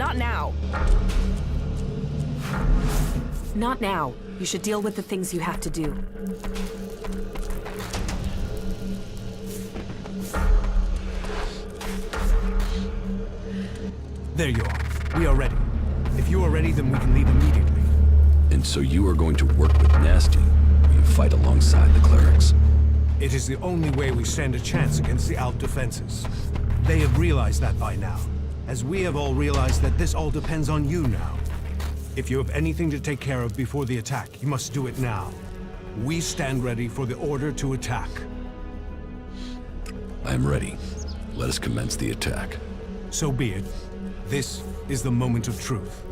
Not now. Not now. You should deal with the things you have to do. There you are. We are ready. If you are ready, then we can leave immediately. And so you are going to work with Nasty, or you fight alongside the clerics? It is the only way we stand a chance against the Alp defenses. They have realized that by now, as we have all realized that this all depends on you now. If you have anything to take care of before the attack, you must do it now. We stand ready for the order to attack. I am ready. Let us commence the attack. So be it. This is the moment of truth.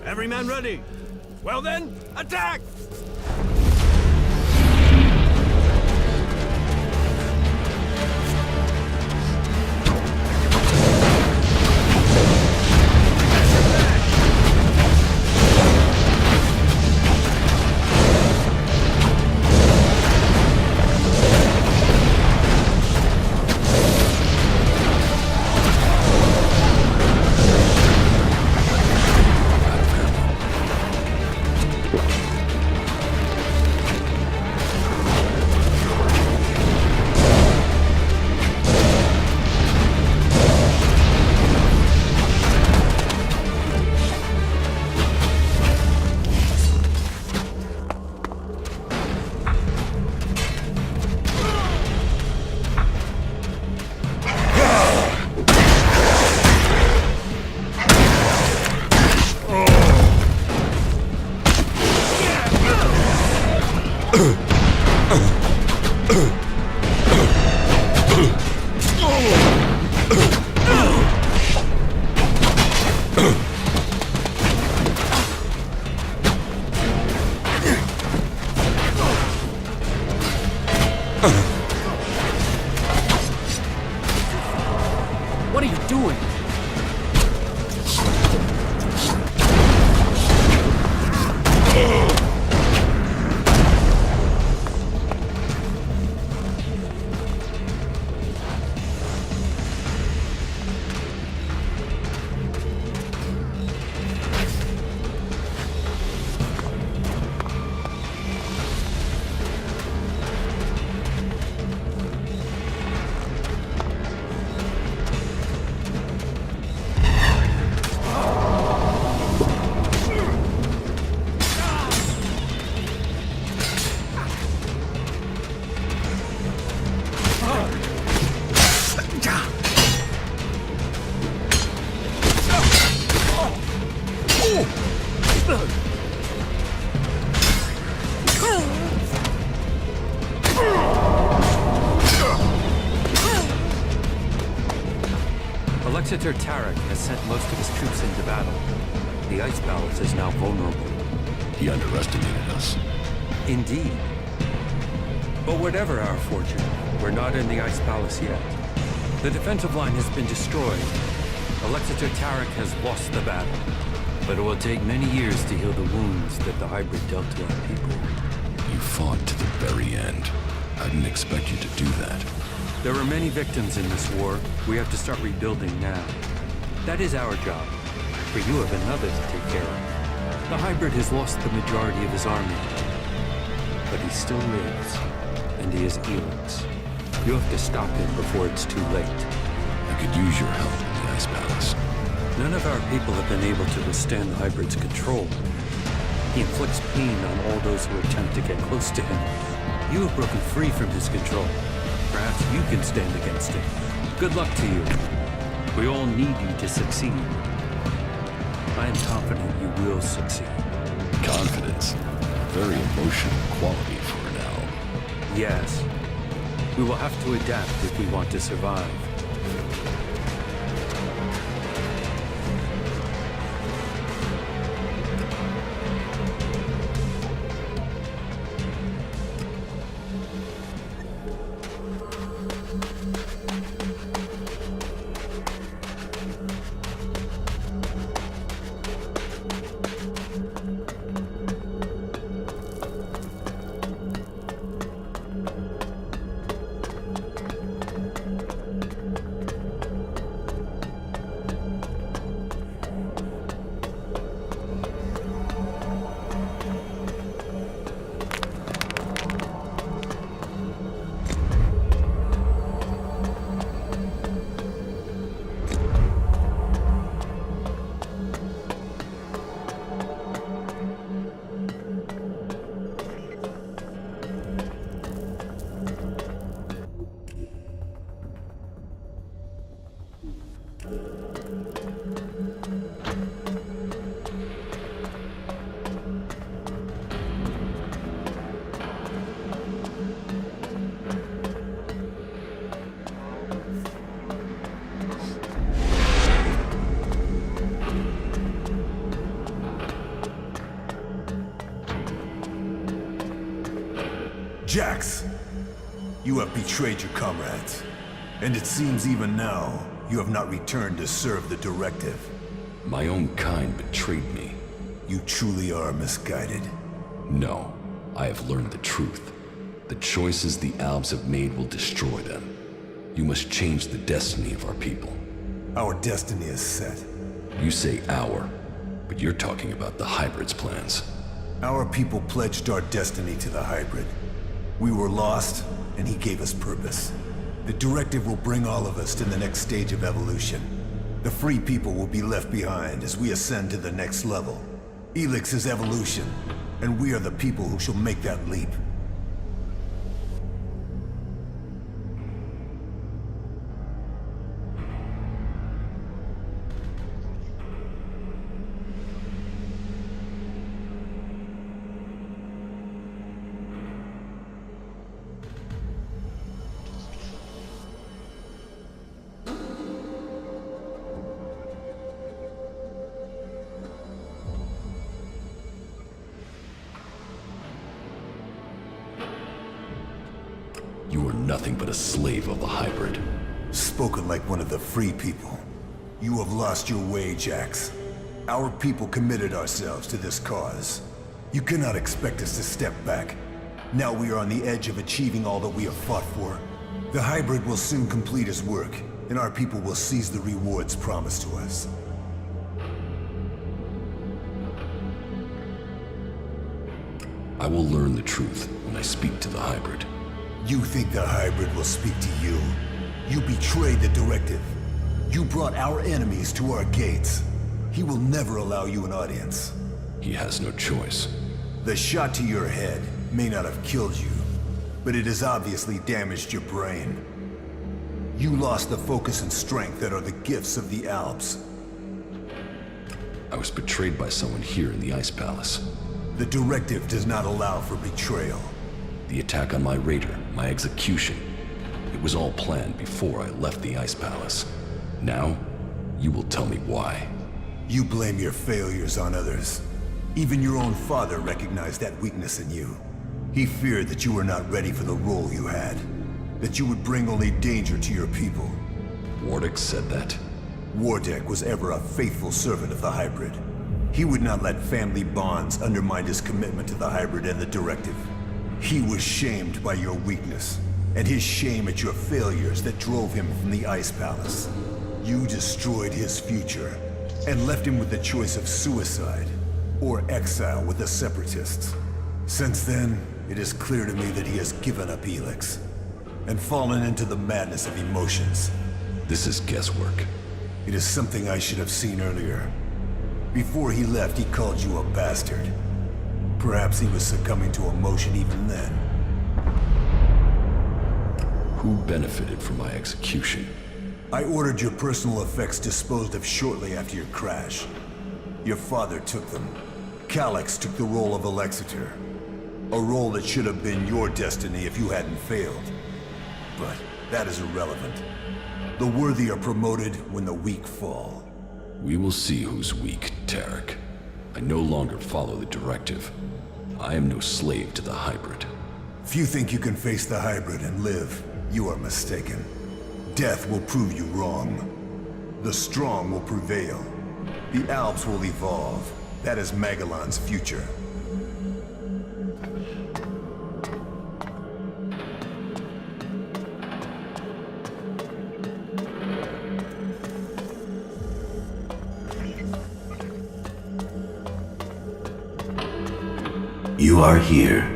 Every man ready? Well then, attack! What are you doing? Cleric has sent most of his troops into battle. The Ice Palace is now vulnerable. He underestimated us. Indeed. But whatever our fortune, we're not in the Ice Palace yet. The defensive line has been destroyed. Alexander Tarek has lost the battle. But it will take many years to heal the wounds that the hybrid dealt to our people. You fought to the very end. I didn't expect you to do that. There are many victims in this war. We have to start rebuilding now. That is our job. For you have another to take care of. The hybrid has lost the majority of his army. But he still lives. And he is ELEX. You have to stop him before it's too late. I could use your help in the Ice Palace. None of our people have been able to withstand the hybrid's control. He inflicts pain on all those who attempt to get close to him. You have broken free from his control. Perhaps you can stand against him. Good luck to you. We all need you to succeed. I am confident you will succeed. Confidence. Very emotional quality for an elf. Yes. We will have to adapt if we want to survive. Jax, you have betrayed your comrades, and it seems even now you have not returned to serve the directive. My own kind betrayed me. You truly are misguided. No, I have learned the truth. The choices the Albs have made will destroy them. You must change the destiny of our people. Our destiny is set. You say our, but you're talking about the Hybrid's plans. Our people pledged our destiny to the Hybrid. We were lost, and he gave us purpose. The directive will bring all of us to the next stage of evolution. The free people will be left behind as we ascend to the next level. ELEX is evolution, and we are the people who shall make that leap. You are nothing but a slave of the Hybrid. Spoken like one of the free people. You have lost your way, Jax. Our people committed ourselves to this cause. You cannot expect us to step back. Now we are on the edge of achieving all that we have fought for. The Hybrid will soon complete his work, and our people will seize the rewards promised to us. I will learn the truth when I speak to the Hybrid. You think the Hybrid will speak to you? You betrayed the directive. You brought our enemies to our gates. He will never allow you an audience. He has no choice. The shot to your head may not have killed you, but it has obviously damaged your brain. You lost the focus and strength that are the gifts of the Alps. I was betrayed by someone here in the Ice Palace. The directive does not allow for betrayal. The attack on my raider, my execution. It was all planned before I left the Ice Palace. Now, you will tell me why. You blame your failures on others. Even your own father recognized that weakness in you. He feared that you were not ready for the role you had. That you would bring only danger to your people. Wardick said that? Wardick was ever a faithful servant of the Hybrid. He would not let family bonds undermine his commitment to the Hybrid and the directive. He was shamed by your weakness, and his shame at your failures that drove him from the Ice Palace. You destroyed his future, and left him with the choice of suicide, or exile with the Separatists. Since then, it is clear to me that he has given up ELEX, and fallen into the madness of emotions. This is guesswork. It is something I should have seen earlier. Before he left, he called you a bastard. Perhaps he was succumbing to emotion even then. Who benefited from my execution? I ordered your personal effects disposed of shortly after your crash. Your father took them. Cleric took the role of Elexiter. A role that should have been your destiny if you hadn't failed. But that is irrelevant. The worthy are promoted when the weak fall. We will see who's weak, Tarek. I no longer follow the directive. I am no slave to the hybrid. If you think you can face the hybrid and live, you are mistaken. Death will prove you wrong. The strong will prevail. The Alps will evolve. That is Magellan's future. You are here.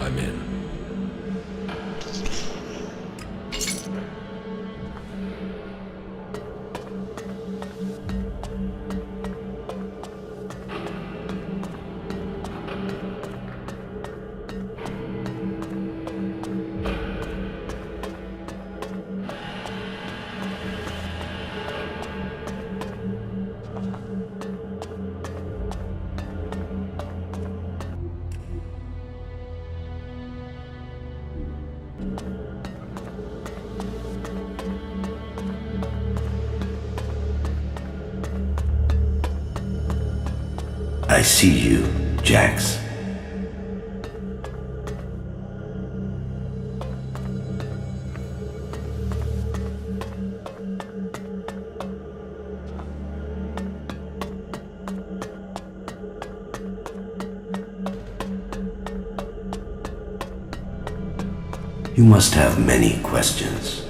I'm in. I see you, Jax. You must have many questions.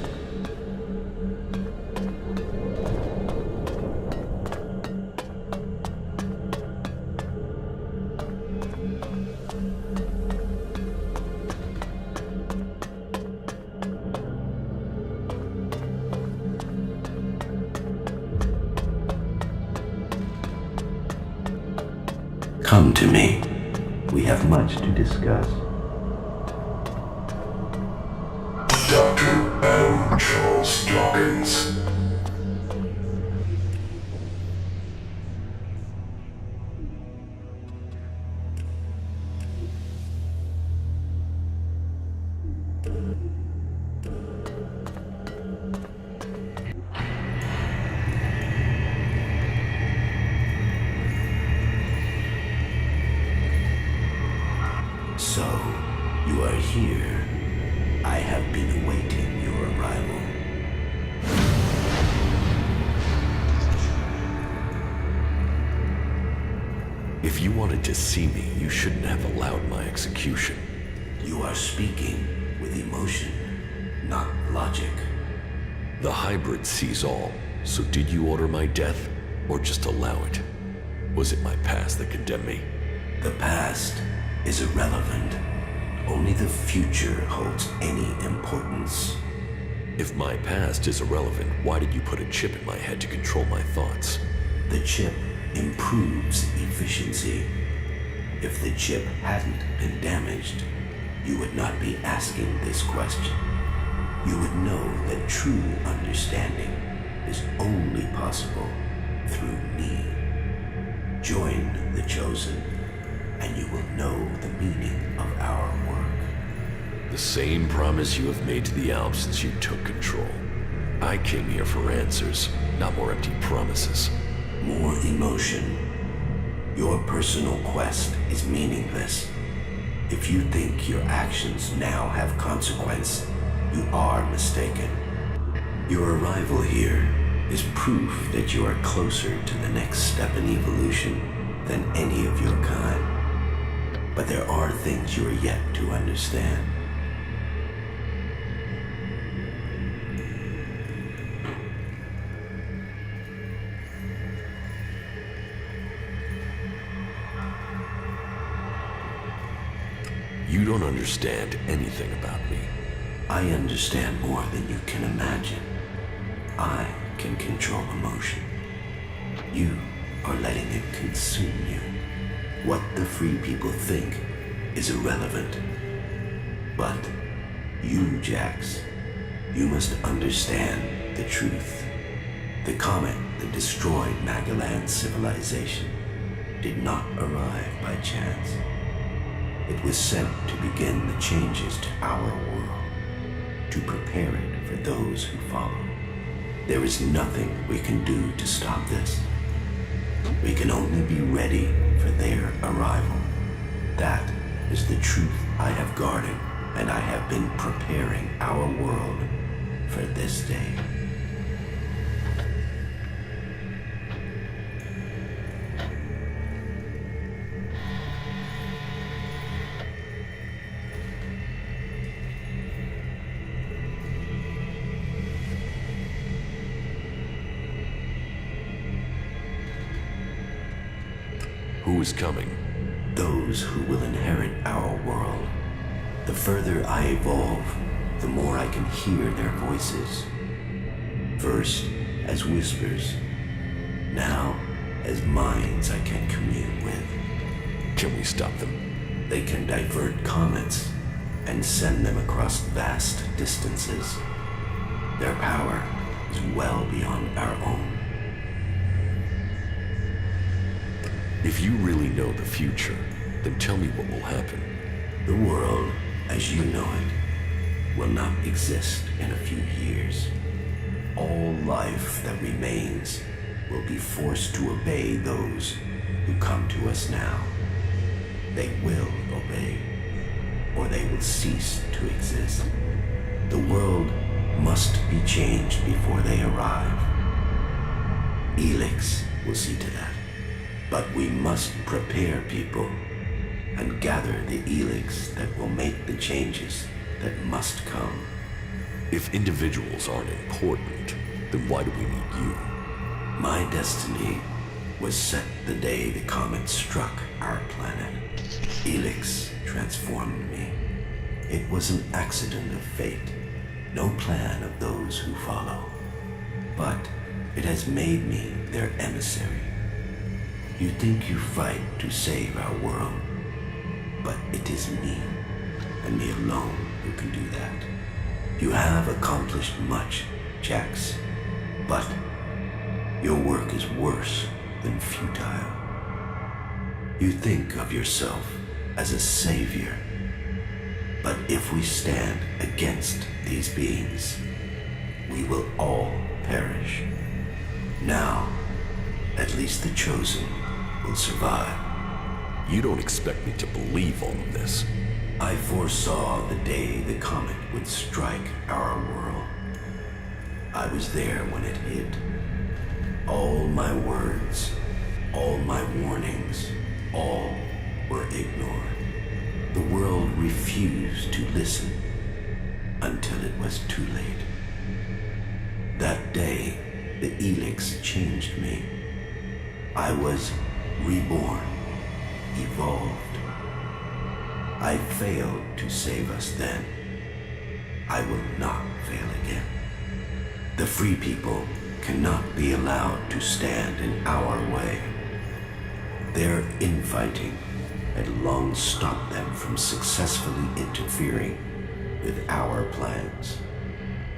Come to me. We have much to discuss. Dr. M. Charles Dawkins. So, you are here. I have been awaiting your arrival. If you wanted to see me, you shouldn't have allowed my execution. You are speaking with emotion, not logic. The hybrid sees all, so did you order my death, or just allow it? Was it my past that condemned me? The past is irrelevant. Only the future holds any importance. If my past is irrelevant, why did you put a chip in my head to control my thoughts? The chip improves efficiency. If the chip hadn't been damaged, you would not be asking this question. You would know that true understanding is only possible through me. Join the Chosen, and you will know the meaning of our work. The same promise you have made to the Alps since you took control. I came here for answers, not more empty promises. More emotion. Your personal quest is meaningless. If you think your actions now have consequence, you are mistaken. Your arrival here is proof that you are closer to the next step in evolution than any of your kind. But there are things you are yet to understand. You don't understand anything about me. I understand more than you can imagine. I can control emotion. You are letting it consume you. What the free people think is irrelevant. But you, Jax, you must understand the truth. The comet that destroyed Magellan's civilization did not arrive by chance. It was sent to begin the changes to our world, to prepare it for those who follow. There is nothing we can do to stop this. We can only be ready for their arrival. That is the truth I have guarded, and I have been preparing our world for this day. Who is coming? Those who will inherit our world. The further I evolve, the more I can hear their voices. First, as whispers. Now, as minds I can commune with. Can we stop them? They can divert comets and send them across vast distances. Their power is well beyond our own. If you really know the future, then tell me what will happen. The world, as you know it, will not exist in a few years. All life that remains will be forced to obey those who come to us now. They will obey, or they will cease to exist. The world must be changed before they arrive. ELEX will see to that. But we must prepare people and gather the ELEX that will make the changes that must come. If individuals aren't important, then why do we need you? My destiny was set the day the comet struck our planet. ELEX transformed me. It was an accident of fate, no plan of those who follow. But it has made me their emissary. You think you fight to save our world, but it is me, and me alone, who can do that. You have accomplished much, Jax, but your work is worse than futile. You think of yourself as a savior, but if we stand against these beings, we will all perish. Now, at least the chosen will survive. You don't expect me to believe all of this. I foresaw the day the comet would strike our world. I was there when it hit. All my words, all my warnings, all were ignored. The world refused to listen until it was too late. That day, the ELEX changed me. I was reborn, evolved. I failed to save us then. I will not fail again. The free people cannot be allowed to stand in our way. Their infighting had long stopped them from successfully interfering with our plans.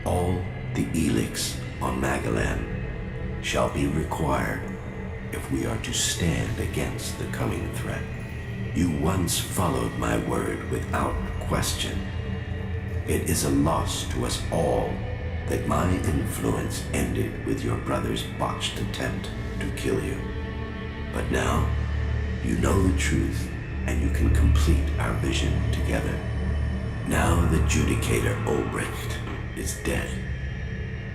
All the ELEX on Magellan shall be required if we are to stand against the coming threat. You once followed my word without question. It is a loss to us all that my influence ended with your brother's botched attempt to kill you. But now, you know the truth, and you can complete our vision together. Now the Judicator Ulbricht is dead.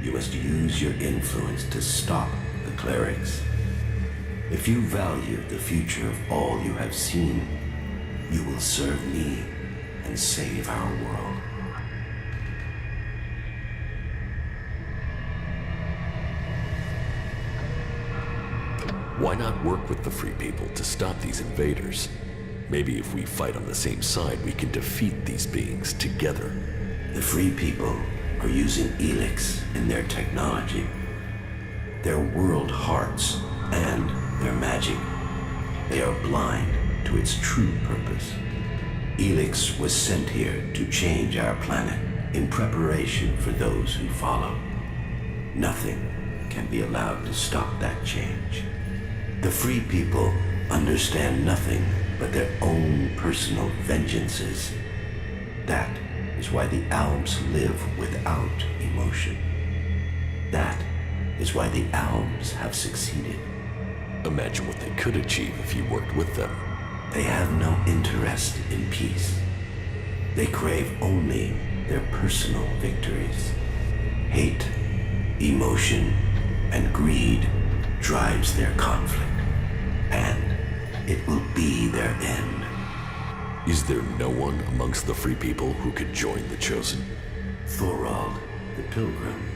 You must use your influence to stop the Clerics. If you value the future of all you have seen, you will serve me and save our world. Why not work with the Free People to stop these invaders? Maybe if we fight on the same side, we can defeat these beings together. The Free People are using ELEX in their technology, their world hearts, and their magic. They are blind to its true purpose. ELEX was sent here to change our planet in preparation for those who follow. Nothing can be allowed to stop that change. The Free People understand nothing but their own personal vengeances. That is why the Alps live without emotion. That is why the Alps have succeeded. Imagine what they could achieve if you worked with them. They have no interest in peace. They crave only their personal victories. Hate, emotion, and greed drives their conflict, and it will be their end. Is there no one amongst the Free People who could join the Chosen? Thorald, the Pilgrim,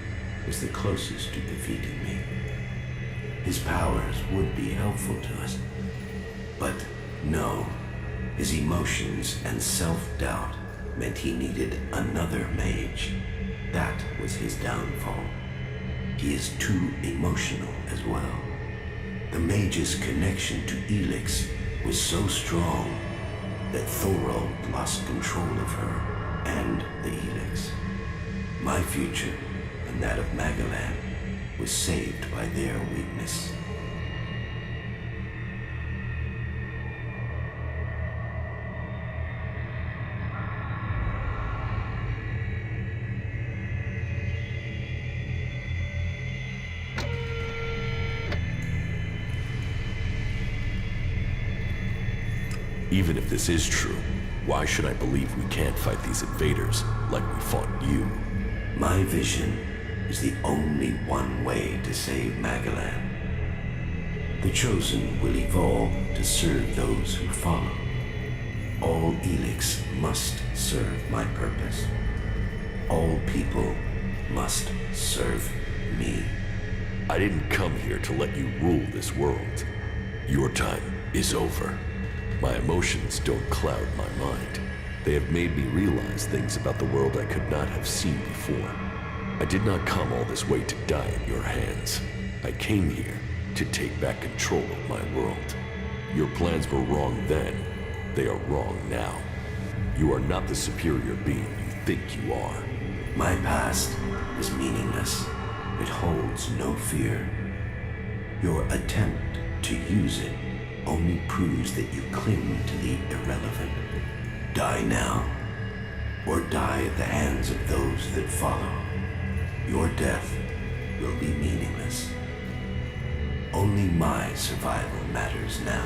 is the closest to defeating me. His powers would be helpful to us. But no, his emotions and self-doubt meant he needed another mage. That was his downfall. He is too emotional as well. The mage's connection to ELEX was so strong that Thorald lost control of her and the ELEX. My future and that of Magalan was saved by their weakness. Even if this is true, why should I believe we can't fight these invaders like we fought you? My vision is the only one way to save Magalan. The Chosen will evolve to serve those who follow. All ELEX must serve my purpose. All people must serve me. I didn't come here to let you rule this world. Your time is over. My emotions don't cloud my mind. They have made me realize things about the world I could not have seen before. I did not come all this way to die in your hands. I came here to take back control of my world. Your plans were wrong then. They are wrong now. You are not the superior being you think you are. My past is meaningless. It holds no fear. Your attempt to use it only proves that you cling to the irrelevant. Die now, or die at the hands of those that follow. Your death will be meaningless. Only my survival matters now.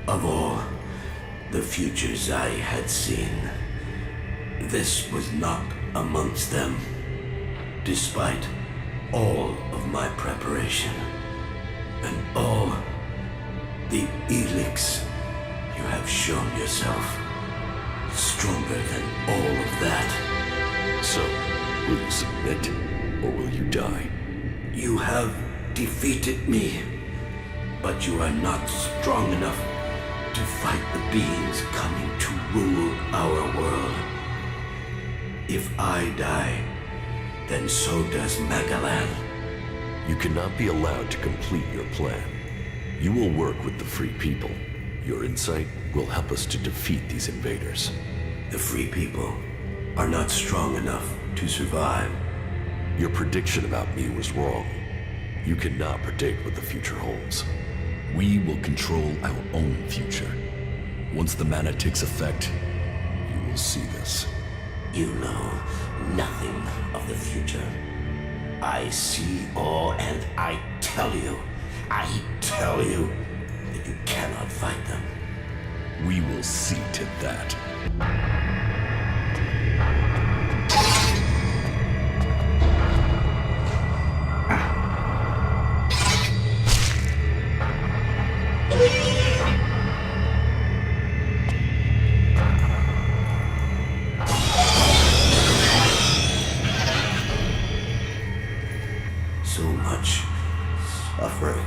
Of all the futures I had seen, this was not amongst them. Despite all of my preparation and all the ELEX, you have shown yourself stronger than all of that. So, will you submit, or will you die? You have defeated me, but you are not strong enough to fight the beings coming to rule our world. If I die, then so does Magalan. You cannot be allowed to complete your plan. You will work with the Free People. Your insight will help us to defeat these invaders. The Free People are not strong enough to survive. Your prediction about me was wrong. You cannot predict what the future holds. We will control our own future. Once the mana takes effect, you will see this. You know nothing of the future. I see all, and I tell you that you cannot fight them. We will see to that. So much suffering.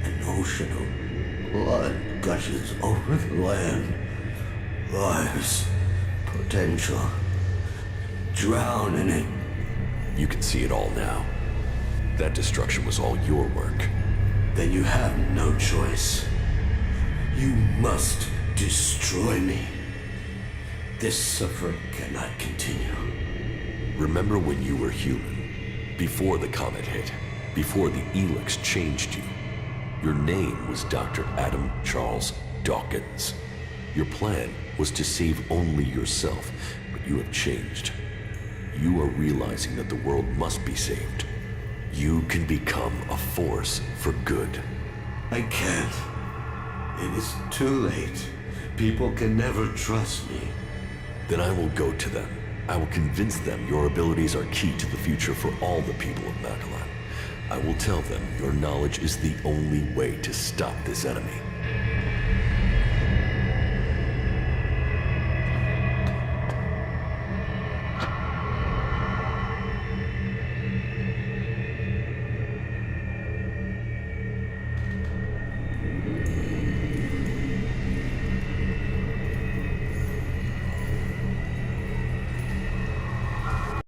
An ocean of blood gushes over the land. Lives, potential. Drown in it. You can see it all now. That destruction was all your work. Then you have no choice. You must destroy me. This suffering cannot continue. Remember when you were human? Before the comet hit, before the ELEX changed you. Your name was Dr. Adam Charles Dawkins. Your plan was to save only yourself, but you have changed. You are realizing that the world must be saved. You can become a force for good. I can't. It is too late. People can never trust me. Then I will go to them. I will convince them your abilities are key to the future for all the people of Magalan. I will tell them your knowledge is the only way to stop this enemy.